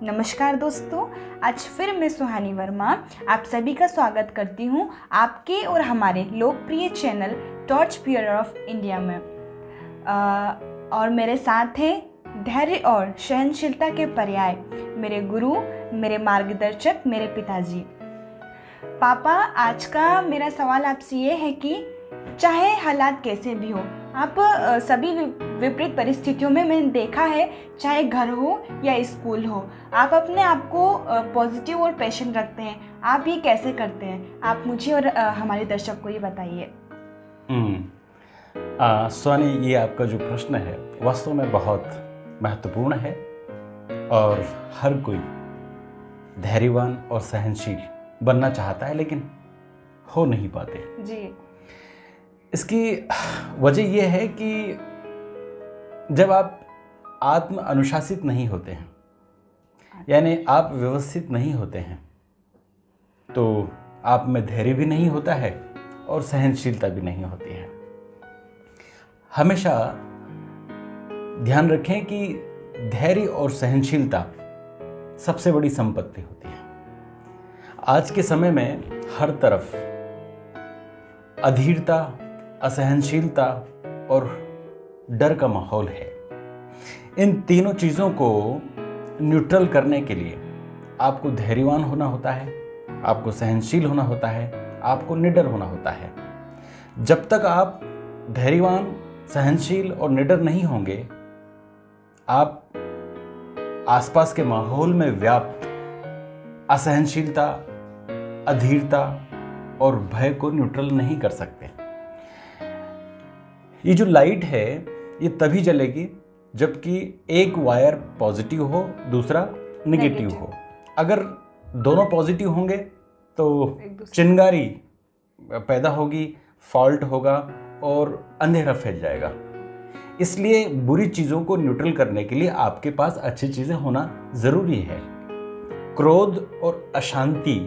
नमस्कार दोस्तों, आज फिर मैं सुहानी वर्मा आप सभी का स्वागत करती हूँ आपके और हमारे लोकप्रिय channel torch bearer of India में। और मेरे साथ हैं धैर्य और सहनशीलता के पर्याय मेरे गुरु, मेरे मार्गदर्शक, मेरे पिताजी। पापा, आज का मेरा सवाल आपसे ये है कि चाहे हालात कैसे भी हो, आप सभी विपरीत परिस्थितियों में मैंने देखा है, चाहे घर हो या स्कूल हो, आप अपने आप को पॉजिटिव और पैशन रखते हैं। आप ये कैसे करते हैं? आप मुझे और हमारे दर्शक को ये बताइए। सोनी, ये आपका जो प्रश्न है वास्तव में बहुत महत्वपूर्ण है और हर कोई धैर्यवान और सहनशील बनना चाहता है, लेकिन हो नहीं पाते जी। इसकी वजह यह है कि जब आप आत्म अनुशासित नहीं होते हैं, यानी आप व्यवस्थित नहीं होते हैं, तो आप में धैर्य भी नहीं होता है और सहनशीलता भी नहीं होती है। हमेशा ध्यान रखें कि धैर्य और सहनशीलता सबसे बड़ी संपत्ति होती है। आज के समय में हर तरफ अधीरता, असहनशीलता और डर का माहौल है। इन तीनों चीज़ों को न्यूट्रल करने के लिए आपको धैर्यवान होना होता है, आपको सहनशील होना होता है, आपको निडर होना होता है। जब तक आप धैर्यवान, सहनशील और निडर नहीं होंगे, आप आसपास के माहौल में व्याप्त असहनशीलता, अधीरता और भय को न्यूट्रल नहीं कर सकते। ये जो लाइट है ये तभी जलेगी जबकि एक वायर पॉजिटिव हो, दूसरा नेगेटिव हो। अगर दोनों पॉजिटिव होंगे तो चिंगारी पैदा होगी, फॉल्ट होगा और अंधेरा फैल जाएगा। इसलिए बुरी चीज़ों को न्यूट्रल करने के लिए आपके पास अच्छी चीज़ें होना ज़रूरी है। क्रोध और अशांति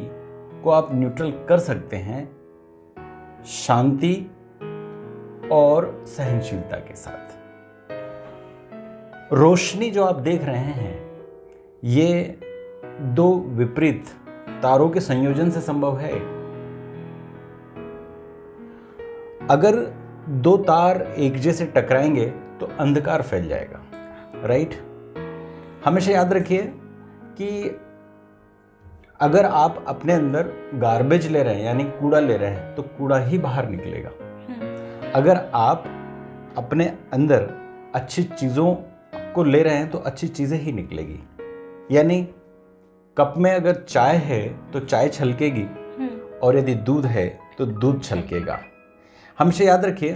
को आप न्यूट्रल कर सकते हैं शांति और सहनशीलता के साथ। रोशनी जो आप देख रहे हैं ये दो विपरीत तारों के संयोजन से संभव है। अगर दो तार एक जैसे टकराएंगे तो अंधकार फैल जाएगा, राइट? हमेशा याद रखिए कि अगर आप अपने अंदर गार्बेज ले रहे हैं, यानी कूड़ा ले रहे हैं, तो कूड़ा ही बाहर निकलेगा। अगर आप अपने अंदर अच्छी चीज़ों को ले रहे हैं तो अच्छी चीज़ें ही निकलेगी। यानी कप में अगर चाय है तो चाय छलकेगी और यदि दूध है तो दूध छलकेगा। हमेशा याद रखिए,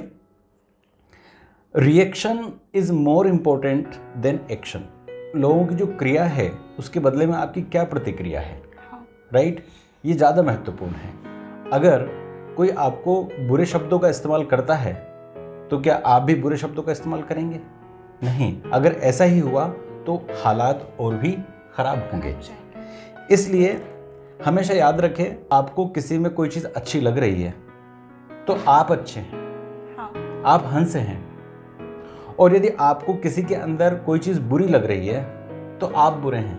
reaction is more important then action. लोगों की जो क्रिया है उसके बदले में आपकी क्या प्रतिक्रिया है, राइट? ये ज़्यादा महत्वपूर्ण है। अगर कोई आपको बुरे शब्दों का इस्तेमाल करता है तो क्या आप भी बुरे शब्दों का इस्तेमाल करेंगे? नहीं। अगर ऐसा ही हुआ तो हालात और भी खराब होंगे। इसलिए हमेशा याद रखें, आपको किसी में कोई चीज़ अच्छी लग रही है तो आप अच्छे हैं, आप हंस हैं। और यदि आपको किसी के अंदर कोई चीज़ बुरी लग रही है तो आप बुरे हैं,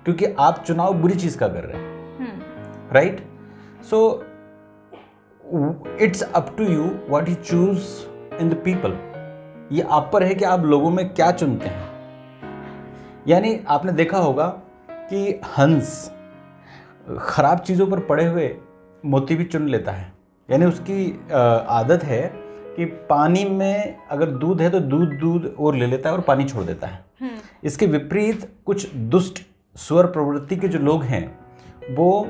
क्योंकि आप चुनाव बुरी चीज़ का कर रहे हैं, right? So it's up to you what you choose in the people. ये आप पर है कि आप लोगों में क्या चुनते हैं। यानी आपने देखा होगा कि हंस खराब चीज़ों पर पड़े हुए मोती भी चुन लेता है। यानी उसकी आदत है कि पानी में अगर दूध है तो दूध और ले लेता है और पानी छोड़ देता है। इसके विपरीत कुछ दुष्ट स्वर प्रवृत्ति के जो लोग हैं वो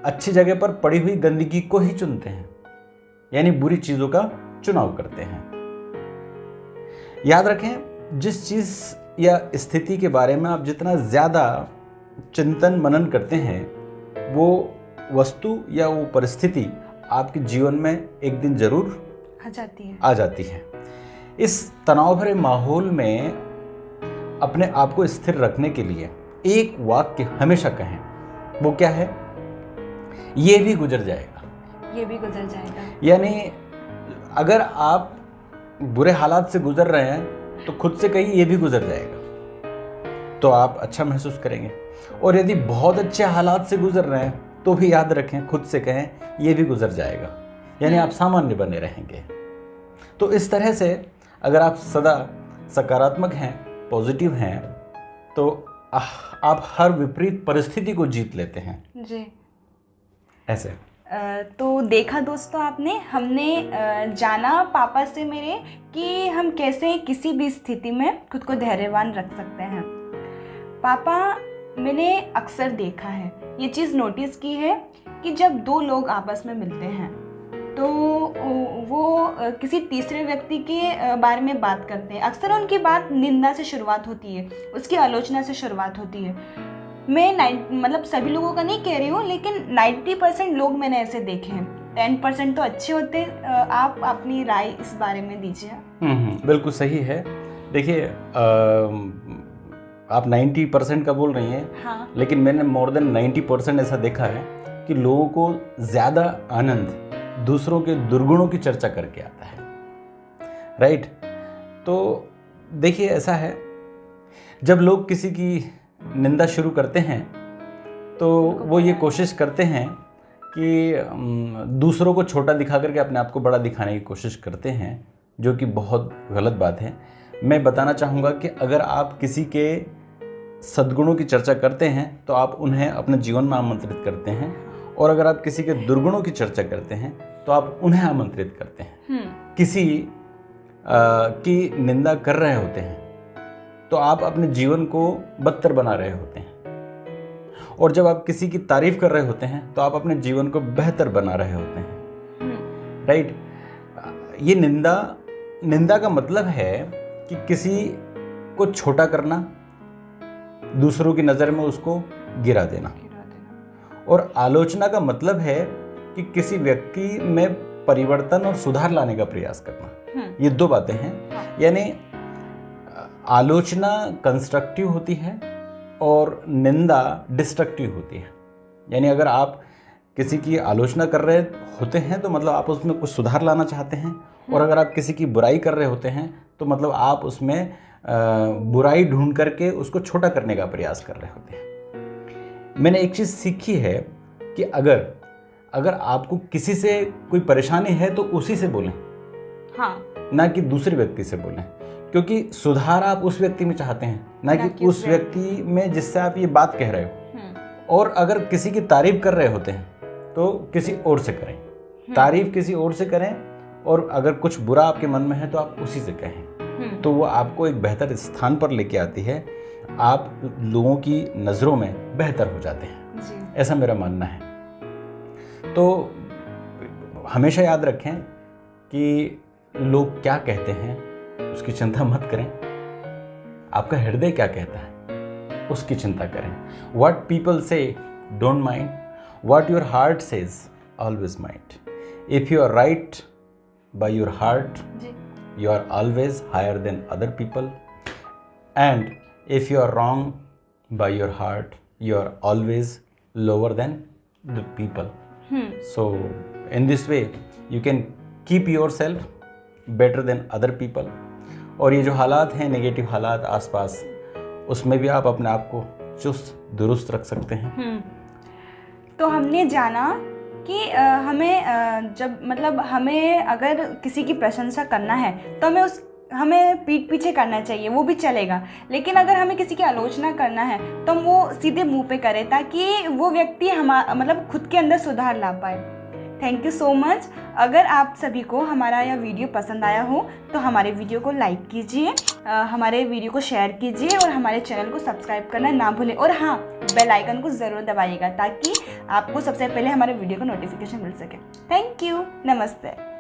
अच्छी जगह पर पड़ी हुई गंदगी को ही चुनते हैं, यानी बुरी चीज़ों का चुनाव करते हैं। याद रखें, जिस चीज़ या स्थिति के बारे में आप जितना ज़्यादा चिंतन मनन करते हैं वो वस्तु या वो परिस्थिति आपके जीवन में एक दिन जरूर आ जाती है। इस तनाव भरे माहौल में अपने आप को स्थिर रखने के लिए एक वाक्य हमेशा कहें। वो क्या है? ये भी गुजर जाएगा। ये भी गुजर जाएगा। यानी अगर आप बुरे हालात से गुजर रहे हैं तो खुद से कहिए ये भी गुजर जाएगा। तो आप अच्छा महसूस करेंगे। और यदि बहुत अच्छे हालात से गुजर रहे हैं तो भी याद रखें, खुद से कहें ये भी गुजर जाएगा, यानी आप सामान्य बने रहेंगे। तो इस तरह से अगर आप सदा सकारात्मक हैं, पॉजिटिव हैं, तो आप हर विपरीत परिस्थिति को जीत लेते हैं जी। ऐसे। तो देखा दोस्तों, हमने जाना पापा से मेरे कि हम कैसे किसी भी स्थिति में खुद को धैर्यवान रख सकते हैं। पापा, मैंने अक्सर देखा है, ये चीज़ नोटिस की है कि जब दो लोग आपस में मिलते हैं तो वो किसी तीसरे व्यक्ति के बारे में बात करते हैं। अक्सर उनकी बात निंदा से शुरुआत होती है, उसकी आलोचना से शुरुआत होती है। मैं सभी लोगों का नहीं कह रही हूँ, लेकिन 90% लोग मैंने ऐसे देखे हैं। 10% तो अच्छे होते हैं। आप अपनी राय इस बारे में दीजिए। बिल्कुल सही है। देखिए, आप 90% का बोल रही हैं, हाँ। लेकिन मैंने मोर देन 90% ऐसा देखा है कि लोगों को ज़्यादा आनंद दूसरों के दुर्गुणों की चर्चा करके आता है, राइट। तो देखिए, ऐसा है, जब लोग किसी की निंदा शुरू करते हैं तो वो ये कोशिश करते हैं कि दूसरों को छोटा दिखा करके अपने आप को बड़ा दिखाने की कोशिश करते हैं, जो कि बहुत गलत बात है। मैं बताना चाहूँगा कि अगर आप किसी के सद्गुणों की चर्चा करते हैं तो आप उन्हें अपने जीवन में आमंत्रित करते हैं, और अगर आप किसी के दुर्गुणों की चर्चा करते हैं तो आप उन्हें आमंत्रित करते हैं। किसी की निंदा कर रहे होते हैं तो आप अपने जीवन को बदतर बना रहे होते हैं, और जब आप किसी की तारीफ कर रहे होते हैं तो आप अपने जीवन को बेहतर बना रहे होते हैं, राइट। ये निंदा का मतलब है कि किसी को छोटा करना, दूसरों की नज़र में उसको गिरा देना। और आलोचना का मतलब है कि किसी व्यक्ति में परिवर्तन और सुधार लाने का प्रयास करना। ये दो बातें हैं। यानी आलोचना कंस्ट्रक्टिव होती है और निंदा डिस्ट्रक्टिव होती है। यानी अगर आप किसी की आलोचना कर रहे होते हैं तो मतलब आप उसमें कुछ सुधार लाना चाहते हैं, और अगर आप किसी की बुराई कर रहे होते हैं तो मतलब आप उसमें बुराई ढूंढ करके उसको छोटा करने का प्रयास कर रहे होते हैं। मैंने एक चीज़ सीखी है कि अगर आपको किसी से कोई परेशानी है तो उसी से बोलें, हाँ, ना कि दूसरे व्यक्ति से बोलें, क्योंकि सुधार आप उस व्यक्ति में चाहते हैं, ना कि उस व्यक्ति में जिससे आप ये बात कह रहे हो। और अगर किसी की तारीफ कर रहे होते हैं तो किसी और से करें, तारीफ किसी और से करें, और अगर कुछ बुरा आपके मन में है तो आप उसी से कहें, तो वो आपको एक बेहतर स्थान पर लेके आती है, आप लोगों की नज़रों में बेहतर हो जाते हैं। ऐसा मेरा मानना है। तो हमेशा याद रखें कि लोग क्या कहते हैं उसकी चिंता मत करें, आपका हृदय क्या कहता है उसकी चिंता करें। What people say don't mind, what your heart says always mind. If you are right by your heart, you are always higher than other people, and if you are wrong by your heart, you are always lower than the people. So in this way you can keep yourself better than other people. और ये जो हालात हैं, negative हालात आसपास, उसमें भी आप अपने आप को चुस्त दुरुस्त रख सकते हैं। तो हमने जाना कि हमें अगर किसी की प्रशंसा करना है तो हमें पीठ पीछे करना चाहिए, वो भी चलेगा। लेकिन अगर हमें किसी की आलोचना करना है तो हम वो सीधे मुंह पे करें, ताकि वो व्यक्ति खुद के अंदर सुधार ला पाए। Thank you so much. अगर आप सभी को हमारा यह वीडियो पसंद आया हो तो हमारे वीडियो को लाइक कीजिए, हमारे वीडियो को शेयर कीजिए, और हमारे चैनल को सब्सक्राइब करना ना भूलें। और हाँ, बेल आइकन को ज़रूर दबाइएगा ताकि आपको सबसे पहले हमारे वीडियो का नोटिफिकेशन मिल सके। Thank you. नमस्ते।